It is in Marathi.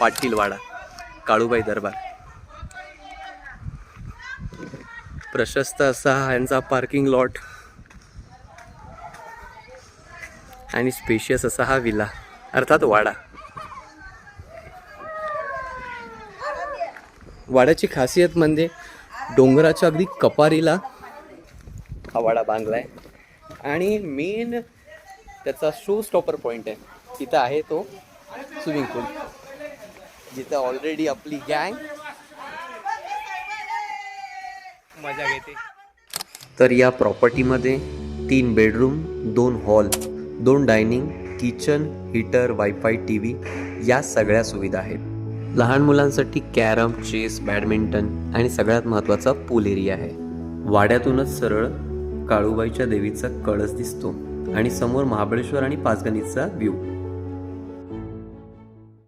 पाटील वाडा, काळूबाई दरबार. प्रशस्त असा यांचा पार्किंग लॉट आणि स्पेशियस असा हा विला अर्थात वाडा. वाड्याची खासियत म्हणजे डोंगराच्या अगदी कपारीला हा वाडा बांधलाय आणि मेन त्याचा शो स्टॉपर पॉइंट आहे. तिथं आहे तो स्विमिंग पूल, जिथं ऑलरेडी आपली गँग मजा घेते. तर या प्रॉपर्टीमध्ये 3 bedroom, 2 hall, 2 dining, kitchen, heater, wifi, TV या सगळ्या सुविधा आहेत. लहान मुलांसाठी कॅरम, चेस, बॅडमिंटन आणि सगळ्यात महत्त्वाचा पूल एरिया आहे. वाड्यातूनच सरळ काळूबाईच्या देवीचा कळस दिसतो आणि समोर महाबळेश्वर आणि पाचगणीचा व्ह्यू.